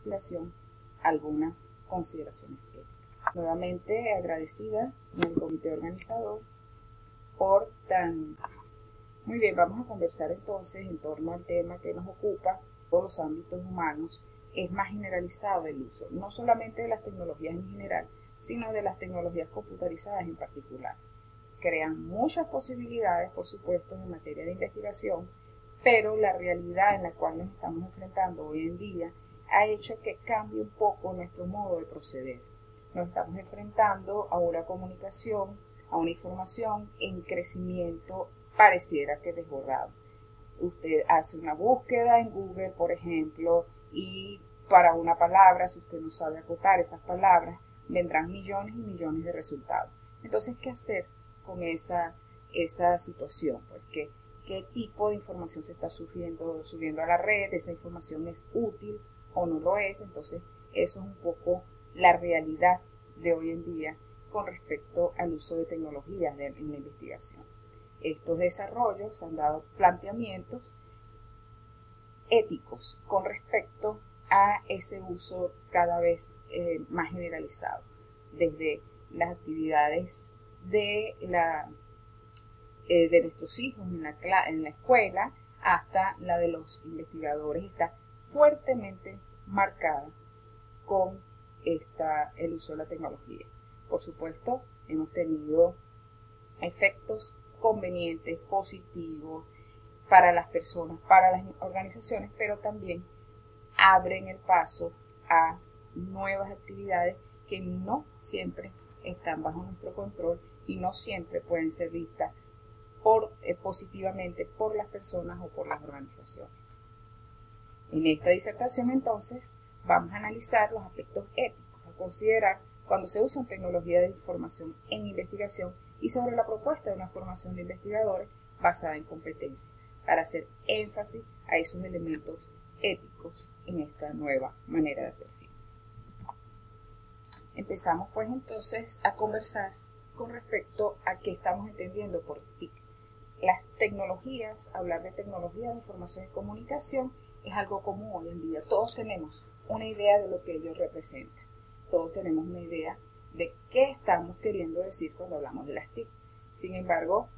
investigación algunas consideraciones éticas. Nuevamente agradecida con el comité organizador por tan... Muy bien, vamos a conversar entonces en torno al tema que nos ocupa, todos los ámbitos humanos. Es más generalizado el uso, no solamente de las tecnologías en general, sino de las tecnologías computarizadas en particular. Crean muchas posibilidades, por supuesto, en materia de investigación, pero la realidad en la cual nos estamos enfrentando hoy en día ha hecho que cambie un poco nuestro modo de proceder. Nos estamos enfrentando a una comunicación, a una información en crecimiento pareciera que desbordado. Usted hace una búsqueda en Google, por ejemplo, y para una palabra, si usted no sabe acotar esas palabras, vendrán millones y millones de resultados. Entonces, ¿qué hacer con esa situación? Pues, ¿qué tipo de información se está subiendo a la red? ¿Esa información es útil o no lo es? Entonces, eso es un poco la realidad de hoy en día con respecto al uso de tecnologías en la investigación. Estos desarrollos han dado planteamientos éticos con respecto a ese uso cada vez más generalizado, desde las actividades de nuestros hijos en la escuela hasta la de los investigadores, está fuertemente marcada con el uso de la tecnología. Por supuesto, hemos tenido efectos convenientes, positivos para las personas, para las organizaciones, pero también abren el paso a nuevas actividades que no siempre están bajo nuestro control y no siempre pueden ser vistas positivamente por las personas o por las organizaciones. En esta disertación, entonces, vamos a analizar los aspectos éticos a considerar cuando se usan tecnologías de información en investigación y sobre la propuesta de una formación de investigadores basada en competencia, para hacer énfasis a esos elementos éticos en esta nueva manera de hacer ciencia. Empezamos pues entonces a conversar con respecto a qué estamos entendiendo por TIC. Las tecnologías, hablar de tecnología de información y comunicación es algo común hoy en día. Todos tenemos una idea de lo que ellos representan. Todos tenemos una idea de qué estamos queriendo decir cuando hablamos de las TIC. Sin embargo,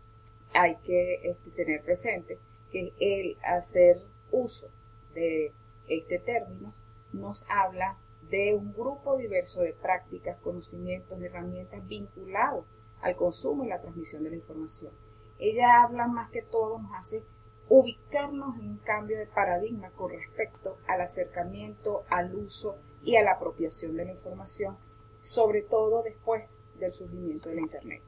hay que tener presente que el hacer uso de este término nos habla de un grupo diverso de prácticas, conocimientos, herramientas vinculados al consumo y la transmisión de la información. Ella habla más que todo, nos hace ubicarnos en un cambio de paradigma con respecto al acercamiento, al uso y a la apropiación de la información, sobre todo después del surgimiento de la Internet.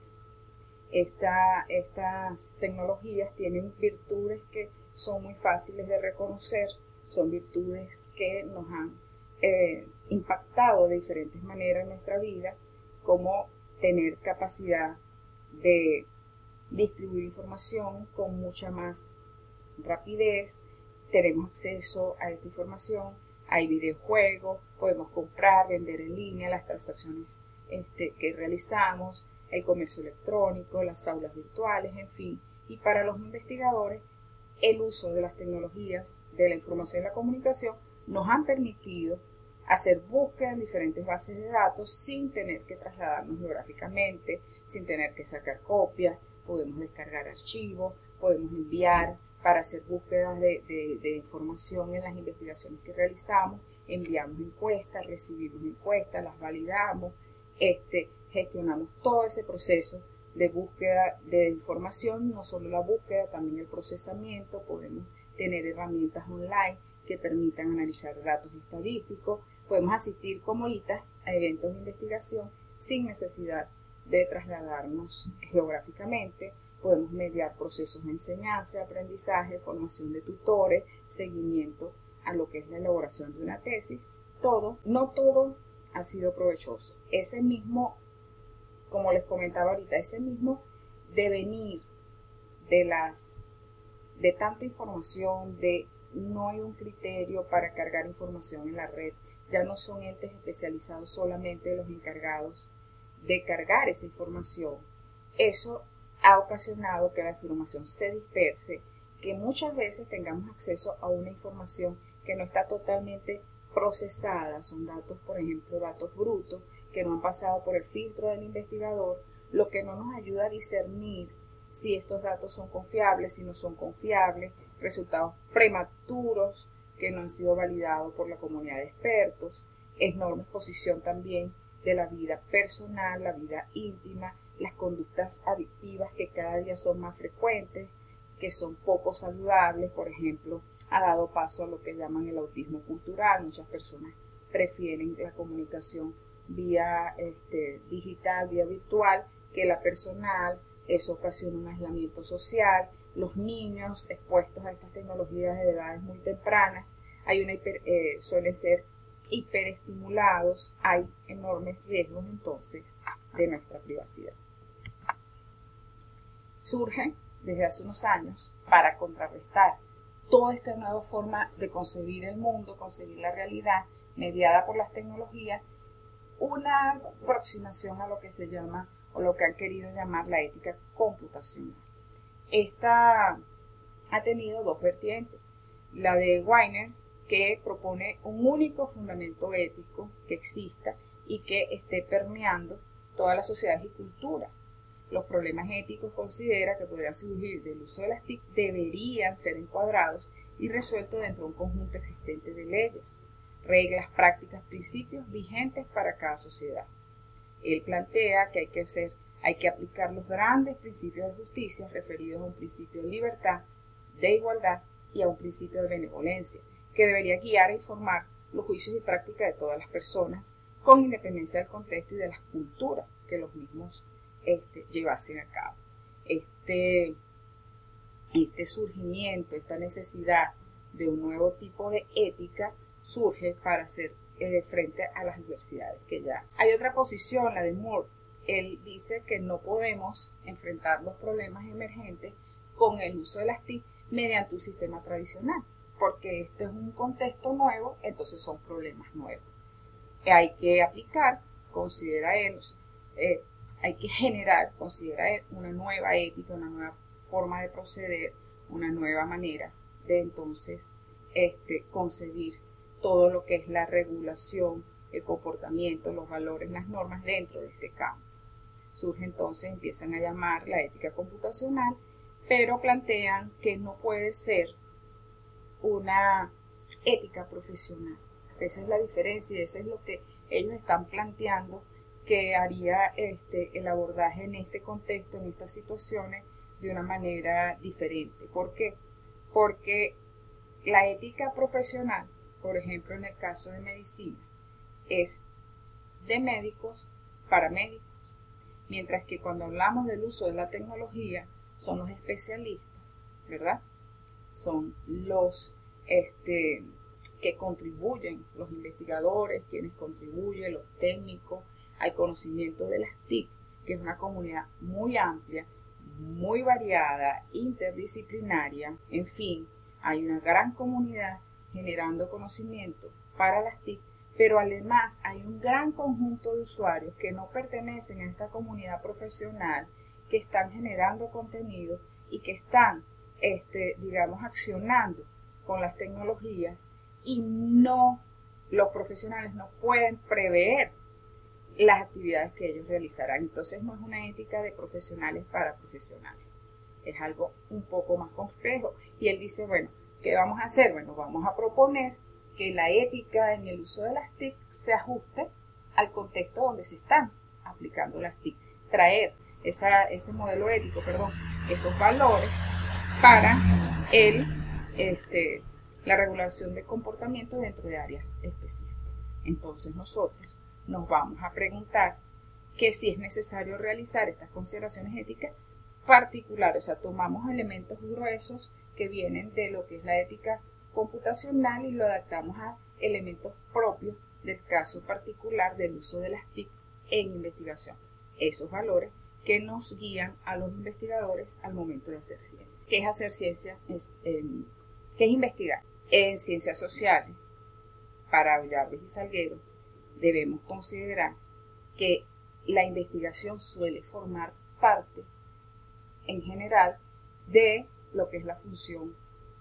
Estas tecnologías tienen virtudes que son muy fáciles de reconocer, son virtudes que nos han impactado de diferentes maneras en nuestra vida, como tener capacidad de distribuir información con mucha más rapidez, tenemos acceso a esta información, hay videojuegos, podemos comprar, vender en línea, las transacciones que realizamos, el comercio electrónico, las aulas virtuales, en fin. Y para los investigadores, el uso de las tecnologías de la información y la comunicación nos han permitido hacer búsqueda en diferentes bases de datos sin tener que trasladarnos geográficamente, sin tener que sacar copias, podemos descargar archivos, podemos enviar para hacer búsquedas de información en las investigaciones que realizamos, enviamos encuestas, recibimos encuestas, las validamos, gestionamos todo ese proceso de búsqueda de información, no solo la búsqueda, también el procesamiento, podemos tener herramientas online que permitan analizar datos estadísticos, podemos asistir como ahorita a eventos de investigación sin necesidad de trasladarnos geográficamente, podemos mediar procesos de enseñanza, aprendizaje, formación de tutores, seguimiento a lo que es la elaboración de una tesis, no todo ha sido provechoso. Ese mismo, como les comentaba ahorita, ese mismo devenir de tanta información, no hay un criterio para cargar información en la red, ya no son entes especializados solamente los encargados de cargar esa información. Eso ha ocasionado que la información se disperse, que muchas veces tengamos acceso a una información que no está totalmente procesadas, son datos, por ejemplo, datos brutos, que no han pasado por el filtro del investigador, lo que no nos ayuda a discernir si estos datos son confiables, si no son confiables, resultados prematuros que no han sido validados por la comunidad de expertos, enorme exposición también de la vida personal, la vida íntima, las conductas adictivas que cada día son más frecuentes, que son poco saludables. Por ejemplo, ha dado paso a lo que llaman el autismo cultural. Muchas personas prefieren la comunicación vía digital, vía virtual, que la personal. Eso ocasiona un aislamiento social. Los niños expuestos a estas tecnologías de edades muy tempranas suelen ser hiperestimulados. Hay enormes riesgos entonces de nuestra privacidad. Surge desde hace unos años para contrarrestar toda esta nueva forma de concebir el mundo, concebir la realidad mediada por las tecnologías, una aproximación a lo que se llama o lo que han querido llamar la ética computacional. Esta ha tenido dos vertientes. La de Wiener, que propone un único fundamento ético que exista y que esté permeando todas las sociedades y culturas. Los problemas éticos considera que podrían surgir del uso de las TIC deberían ser encuadrados y resueltos dentro de un conjunto existente de leyes, reglas, prácticas, principios vigentes para cada sociedad. Él plantea que hay que aplicar los grandes principios de justicia referidos a un principio de libertad, de igualdad y a un principio de benevolencia, que debería guiar e informar los juicios y prácticas de todas las personas, con independencia del contexto y de las culturas que los mismos llevasen a cabo. Este surgimiento, esta necesidad de un nuevo tipo de ética surge para hacer frente a las diversidades que ya hay. Otra posición, la de Moore. Él dice que no podemos enfrentar los problemas emergentes con el uso de las TIC mediante un sistema tradicional, porque este es un contexto nuevo, entonces son problemas nuevos. Hay que aplicar, considera él, hay que generar, considera él, una nueva ética, una nueva forma de proceder, una nueva manera de entonces concebir todo lo que es la regulación, el comportamiento, los valores, las normas dentro de este campo. Surge entonces, empiezan a llamar la ética computacional, pero plantean que no puede ser una ética profesional. Esa es la diferencia y eso es lo que ellos están planteando que haría el abordaje en este contexto, en estas situaciones, de una manera diferente. ¿Por qué? Porque la ética profesional, por ejemplo, en el caso de medicina, es de médicos para médicos, mientras que cuando hablamos del uso de la tecnología, son los especialistas, ¿verdad? Son los que contribuyen, los investigadores, quienes contribuyen, los técnicos, al conocimiento de las TIC, que es una comunidad muy amplia, muy variada, interdisciplinaria. En fin, hay una gran comunidad generando conocimiento para las TIC, pero además hay un gran conjunto de usuarios que no pertenecen a esta comunidad profesional, que están generando contenido y que están, accionando con las tecnologías, y los profesionales no pueden prever las actividades que ellos realizarán. Entonces no es una ética de profesionales para profesionales, es algo un poco más complejo. Y él dice, bueno, ¿qué vamos a hacer? Bueno, vamos a proponer que la ética en el uso de las TIC se ajuste al contexto donde se están aplicando las TIC, traer ese modelo ético, esos valores para la regulación de comportamiento dentro de áreas específicas. Entonces nosotros nos vamos a preguntar que si es necesario realizar estas consideraciones éticas particulares, o sea, tomamos elementos gruesos que vienen de lo que es la ética computacional y lo adaptamos a elementos propios del caso particular del uso de las TIC en investigación. Esos valores que nos guían a los investigadores al momento de hacer ciencia. ¿Qué es hacer ciencia? ¿Qué es investigar? En ciencias sociales, para Ollarves y Salguero, debemos considerar que la investigación suele formar parte, en general, de lo que es la función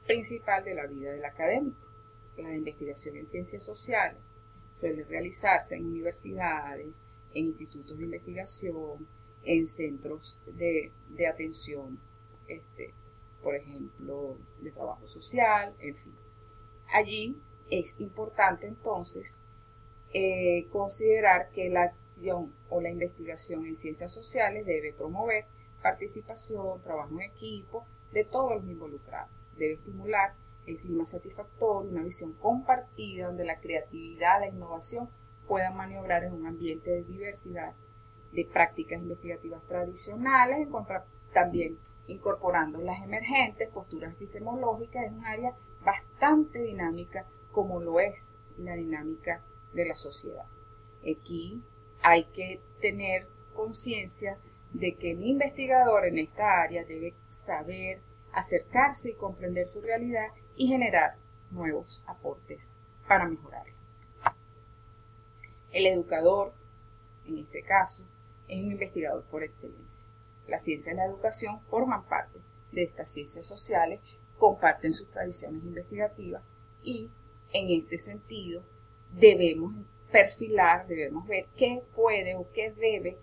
principal de la vida del académico. la investigación en ciencias sociales suele realizarse en universidades, en institutos de investigación, en centros de atención, por ejemplo, de trabajo social, en fin. Allí es importante entonces considerar que la acción o la investigación en ciencias sociales debe promover participación, trabajo en equipo de todos los involucrados. Debe estimular el clima satisfactorio, una visión compartida donde la creatividad, la innovación puedan maniobrar en un ambiente de diversidad de prácticas investigativas tradicionales, también incorporando las emergentes, posturas epistemológicas. Es un área bastante dinámica como lo es la dinámica de la sociedad. Aquí hay que tener conciencia de que el investigador en esta área debe saber acercarse y comprender su realidad y generar nuevos aportes para mejorarla. El educador, en este caso, es un investigador por excelencia. La ciencia y la educación forman parte de estas ciencias sociales, comparten sus tradiciones investigativas y, en este sentido, debemos perfilar, debemos ver qué puede o qué debe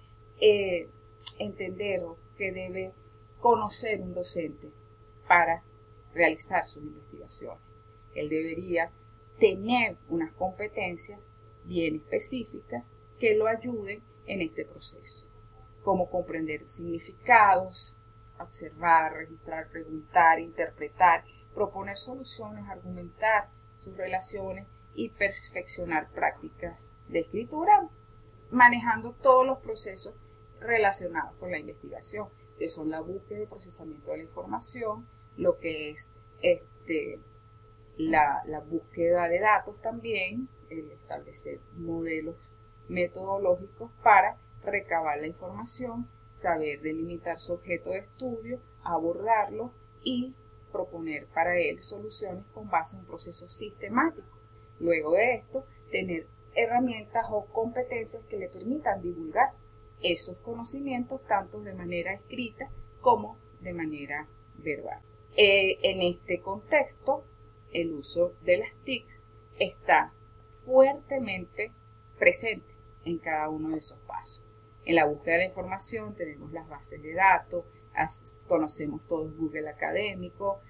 entender o qué debe conocer un docente para realizar sus investigaciones. Él debería tener unas competencias bien específicas que lo ayuden en este proceso, como comprender significados, observar, registrar, preguntar, interpretar, proponer soluciones, argumentar sus relaciones y perfeccionar prácticas de escritura, manejando todos los procesos relacionados con la investigación, que son la búsqueda y procesamiento de la información, lo que es la búsqueda de datos también, el establecer modelos metodológicos para recabar la información, saber delimitar su objeto de estudio, abordarlo y proponer para él soluciones con base en un proceso sistemático. Luego de esto, tener herramientas o competencias que le permitan divulgar esos conocimientos tanto de manera escrita como de manera verbal. En este contexto, el uso de las TICs está fuertemente presente en cada uno de esos pasos. En la búsqueda de la información tenemos las bases de datos, conocemos todos Google Académico,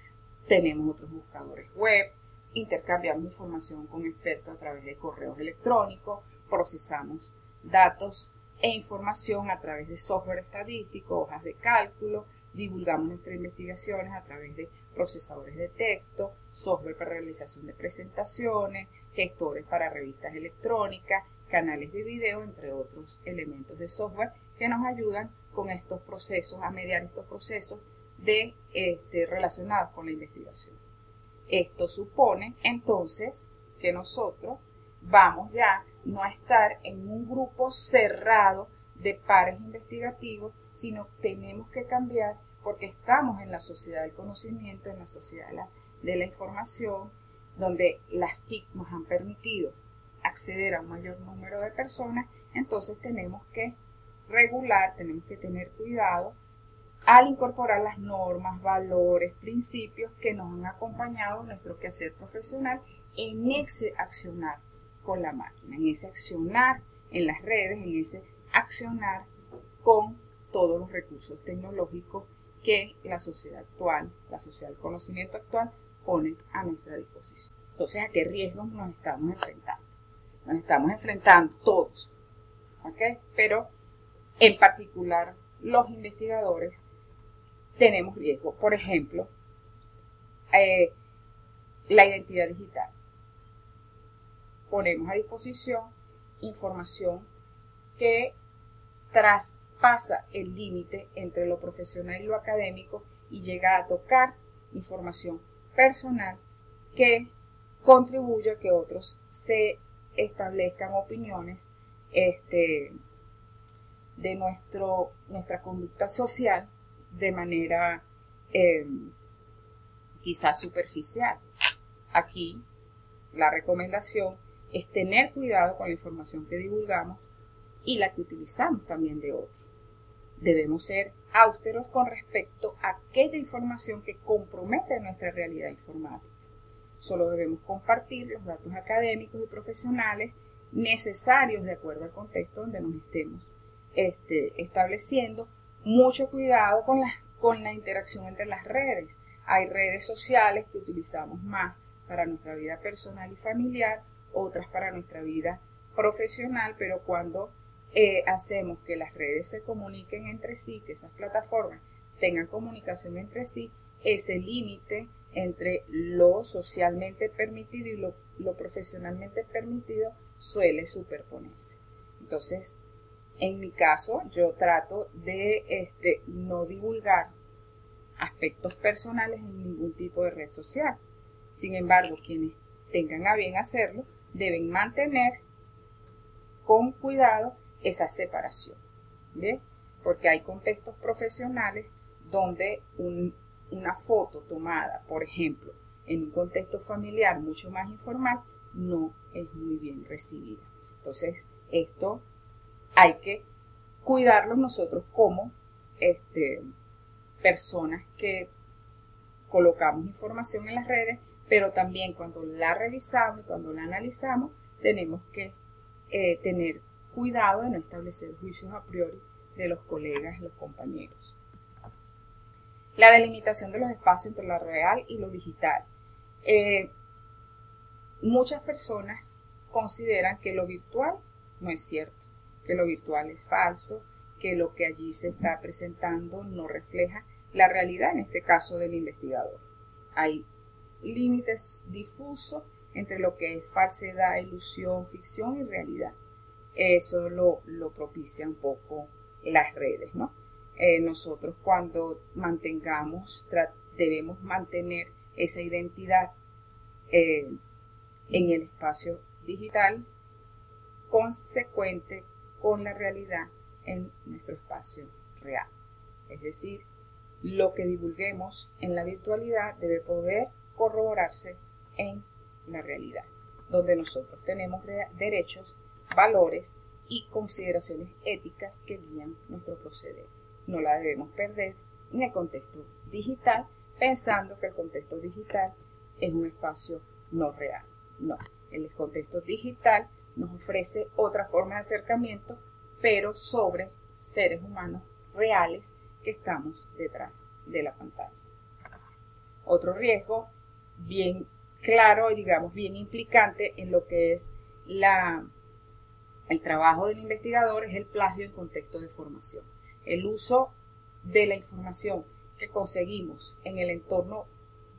tenemos otros buscadores web, intercambiamos información con expertos a través de correos electrónicos, procesamos datos e información a través de software estadístico, hojas de cálculo, divulgamos nuestras investigaciones a través de procesadores de texto, software para realización de presentaciones, gestores para revistas electrónicas, canales de video, entre otros elementos de software que nos ayudan con estos procesos, a mediar estos procesos relacionados con la investigación. Esto supone entonces que nosotros vamos ya no a estar en un grupo cerrado de pares investigativos, sino tenemos que cambiar porque estamos en la sociedad del conocimiento, en la sociedad de la información, donde las TIC nos han permitido acceder a un mayor número de personas. Entonces tenemos que regular, tenemos que tener cuidado al incorporar las normas, valores, principios que nos han acompañado en nuestro quehacer profesional en ese accionar con la máquina, en ese accionar en las redes, en ese accionar con todos los recursos tecnológicos que la sociedad actual, la sociedad del conocimiento actual, pone a nuestra disposición. Entonces, ¿a qué riesgos nos estamos enfrentando? Nos estamos enfrentando todos, ¿ok? Pero en particular los investigadores tenemos riesgo. Por ejemplo, la identidad digital. Ponemos a disposición información que traspasa el límite entre lo profesional y lo académico y llega a tocar información personal que contribuye a que otros se establezcan opiniones de nuestra conducta social de manera quizás superficial. Aquí la recomendación es tener cuidado con la información que divulgamos y la que utilizamos también de otros. Debemos ser austeros con respecto a aquella información que compromete nuestra realidad informática. Solo debemos compartir los datos académicos y profesionales necesarios de acuerdo al contexto donde nos estemos estableciendo. Mucho cuidado con la interacción entre las redes. Hay redes sociales que utilizamos más para nuestra vida personal y familiar, otras para nuestra vida profesional, pero cuando hacemos que las redes se comuniquen entre sí, que esas plataformas tengan comunicación entre sí, ese límite entre lo socialmente permitido y lo profesionalmente permitido suele superponerse. Entonces, en mi caso, yo trato de no divulgar aspectos personales en ningún tipo de red social. Sin embargo, quienes tengan a bien hacerlo, deben mantener con cuidado esa separación, ¿bien? Porque hay contextos profesionales donde una foto tomada, por ejemplo, en un contexto familiar mucho más informal, no es muy bien recibida. Entonces, esto hay que cuidarlo nosotros como personas que colocamos información en las redes, pero también cuando la revisamos y cuando la analizamos, tenemos que tener cuidado de no establecer juicios a priori de los colegas y los compañeros. La delimitación de los espacios entre lo real y lo digital. Muchas personas consideran que lo virtual no es cierto, que lo virtual es falso, que lo que allí se está presentando no refleja la realidad, en este caso del investigador. Hay límites difusos entre lo que es falsedad, ilusión, ficción y realidad. Eso lo propicia un poco las redes, ¿no? Nosotros cuando debemos mantener esa identidad en el espacio digital consecuente con la realidad en nuestro espacio real. Es decir, lo que divulguemos en la virtualidad debe poder corroborarse en la realidad, donde nosotros tenemos derechos, valores y consideraciones éticas que guían nuestro proceder. No la debemos perder en el contexto digital, pensando que el contexto digital es un espacio no real. No, el contexto digital nos ofrece otra forma de acercamiento, pero sobre seres humanos reales que estamos detrás de la pantalla. Otro riesgo bien claro y digamos bien implicante en lo que es el trabajo del investigador es el plagio en contexto de formación. El uso de la información que conseguimos en el entorno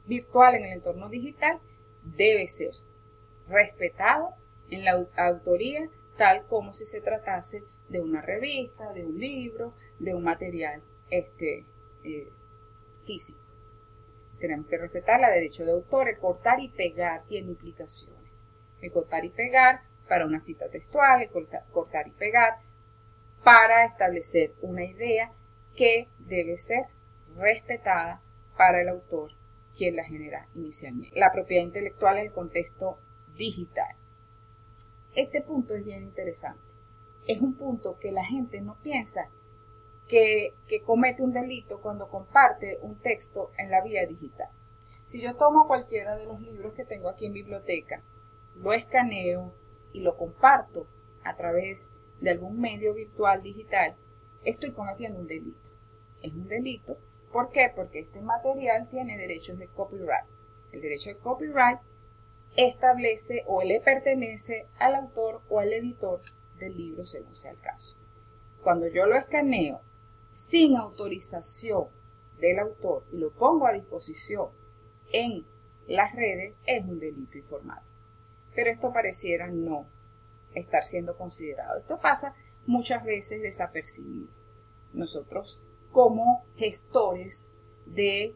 virtual, en el entorno digital, debe ser respetado en la autoría, tal como si se tratase de una revista, de un libro, de un material físico. Tenemos que respetar el derecho de autor. El cortar y pegar tiene implicaciones. El cortar y pegar para una cita textual, el cortar y pegar para establecer una idea que debe ser respetada para el autor, quien la genera inicialmente. La propiedad intelectual en el contexto digital. Este punto es bien interesante. Es un punto que la gente no piensa que comete un delito cuando comparte un texto en la vía digital. Si yo tomo cualquiera de los libros que tengo aquí en biblioteca, lo escaneo y lo comparto a través de algún medio virtual digital, estoy cometiendo un delito. Es un delito. ¿Por qué? Porque este material tiene derechos de copyright. El derecho de copyright establece o le pertenece al autor o al editor del libro, según sea el caso. Cuando yo lo escaneo sin autorización del autor y lo pongo a disposición en las redes, es un delito informático. Pero esto pareciera no estar siendo considerado. Esto pasa muchas veces desapercibido. Nosotros, como gestores de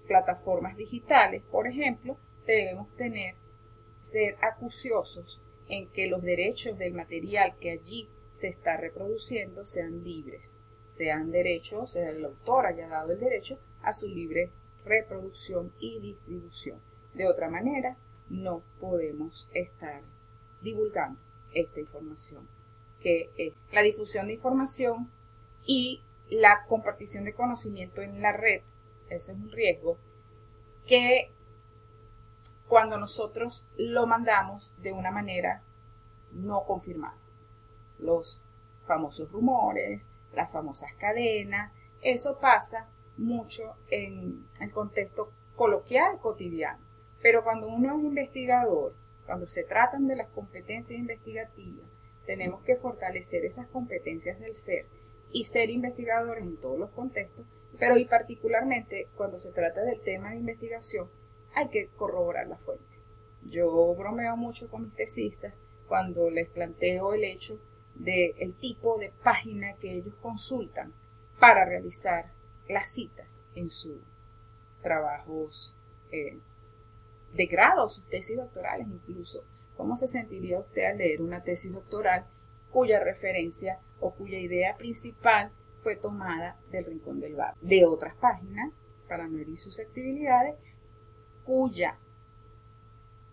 plataformas digitales, por ejemplo, debemos ser acuciosos en que los derechos del material que allí se está reproduciendo sean libres, sean derechos, sea el autor haya dado el derecho a su libre reproducción y distribución. De otra manera, no podemos estar divulgando esta información, que es la difusión de información y la compartición de conocimiento en la red. Ese es un riesgo que cuando nosotros lo mandamos de una manera no confirmada. Los famosos rumores, las famosas cadenas, eso pasa mucho en el contexto coloquial cotidiano. Pero cuando uno es investigador, cuando se tratan de las competencias investigativas, tenemos que fortalecer esas competencias del ser y ser investigadores en todos los contextos, pero y particularmente cuando se trata del tema de investigación, hay que corroborar la fuente. Yo bromeo mucho con mis tesistas cuando les planteo el hecho del tipo de página que ellos consultan para realizar las citas en sus trabajos de grado, sus tesis doctorales incluso. ¿Cómo se sentiría usted al leer una tesis doctoral cuya referencia o cuya idea principal fue tomada del Rincón del Vago, de otras páginas, para no herir susceptibilidades, cuya,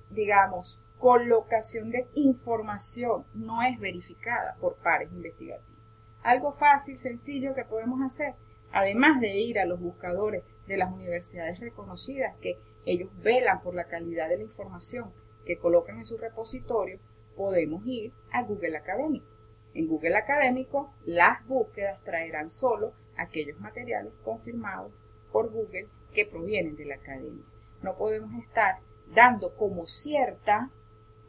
digamos, colocación de información no es verificada por pares investigativos? Algo fácil, sencillo que podemos hacer, además de ir a los buscadores de las universidades reconocidas, que ellos velan por la calidad de la información que colocan en su repositorio, podemos ir a Google Académico. En Google Académico, las búsquedas traerán solo aquellos materiales confirmados por Google que provienen de la academia. No podemos estar dando como cierta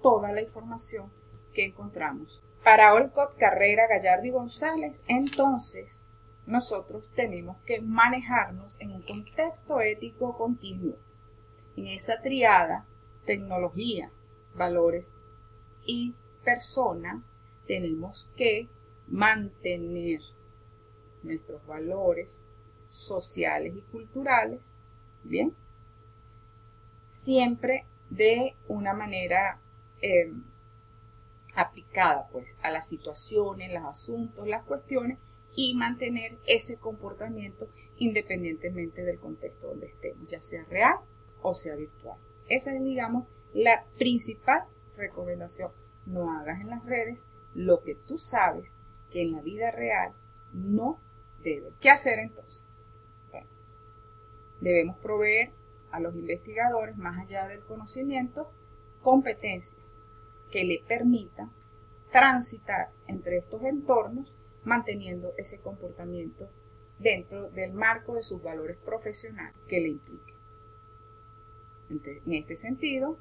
toda la información que encontramos. Para Olcott, Carrera, Gallardo y González, entonces, nosotros tenemos que manejarnos en un contexto ético continuo. En esa triada, tecnología, valores y personas, tenemos que mantener nuestros valores sociales y culturales, ¿bien? Siempre de una manera aplicada, pues, a las situaciones, los asuntos, las cuestiones, y mantener ese comportamiento independientemente del contexto donde estemos, ya sea real o sea virtual. Esa es, digamos, la principal recomendación. No hagas en las redes lo que tú sabes que en la vida real no debe. ¿Qué hacer entonces? Bueno, debemos proveer a los investigadores, más allá del conocimiento, competencias que le permitan transitar entre estos entornos manteniendo ese comportamiento dentro del marco de sus valores profesionales que le impliquen. En este sentido,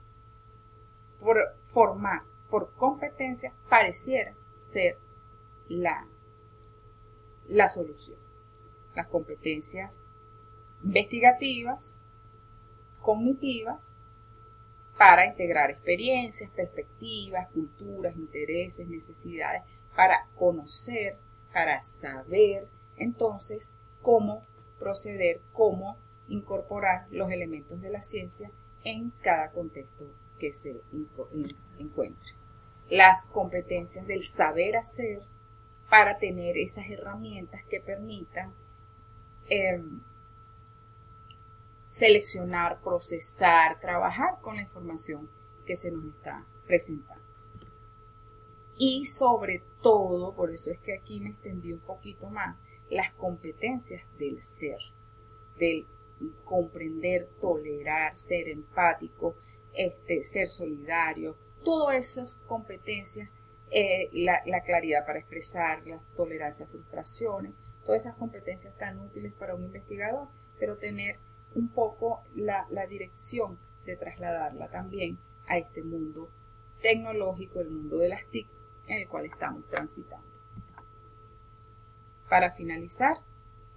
formar por competencias pareciera ser la solución. Las competencias investigativas, cognitivas, para integrar experiencias, perspectivas, culturas, intereses, necesidades, para conocer, para saber entonces cómo proceder, cómo incorporar los elementos de la ciencia en cada contexto que se encuentre. Las competencias del saber hacer para tener esas herramientas que permitan seleccionar, procesar, trabajar con la información que se nos está presentando. Y sobre todo, por eso es que aquí me extendí un poquito más, las competencias del ser, del comprender, tolerar, ser empático, ser solidario, todas esas competencias, la claridad para expresar, la tolerancia a frustraciones, todas esas competencias tan útiles para un investigador, pero tener un poco la dirección de trasladarla también a este mundo tecnológico, el mundo de las TIC, en el cual estamos transitando. Para finalizar,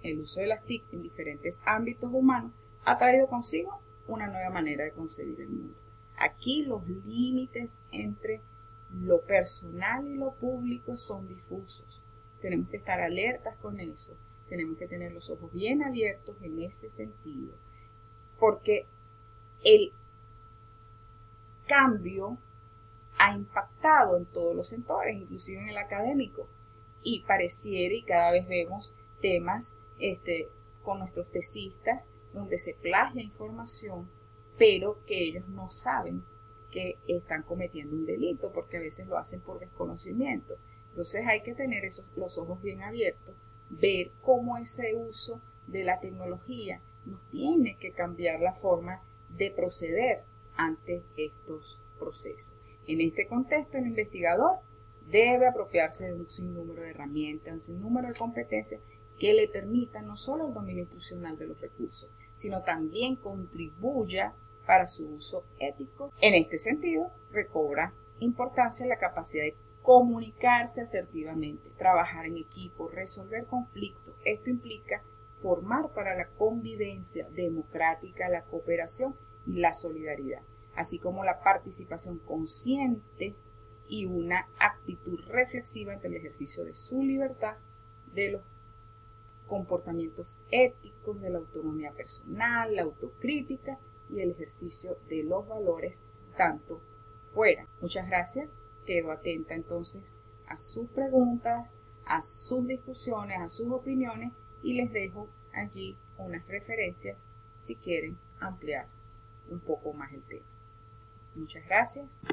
el uso de las TIC en diferentes ámbitos humanos ha traído consigo una nueva manera de concebir el mundo. Aquí los límites entre lo personal y lo público son difusos. Tenemos que estar alertas con eso. Tenemos que tener los ojos bien abiertos en ese sentido. Porque el cambio ha impactado en todos los sectores, inclusive en el académico. Y pareciera, y cada vez vemos temas con nuestros tesistas, donde se plagia información, pero que ellos no saben que están cometiendo un delito, porque a veces lo hacen por desconocimiento. Entonces hay que tener los ojos bien abiertos, ver cómo ese uso de la tecnología nos tiene que cambiar la forma de proceder ante estos procesos. En este contexto, el investigador debe apropiarse de un sinnúmero de herramientas, un sinnúmero de competencias que le permitan no solo el dominio instruccional de los recursos, sino también contribuya para su uso ético. En este sentido, recobra importancia la capacidad de comunicarse asertivamente, trabajar en equipo, resolver conflictos. Esto implica formar para la convivencia democrática, la cooperación y la solidaridad, así como la participación consciente y una actitud reflexiva ante el ejercicio de su libertad, de los comportamientos éticos, de la autonomía personal, la autocrítica y el ejercicio de los valores tanto fuera. Muchas gracias. Quedo atenta entonces a sus preguntas, a sus discusiones, a sus opiniones y les dejo allí unas referencias si quieren ampliar un poco más el tema. Muchas gracias.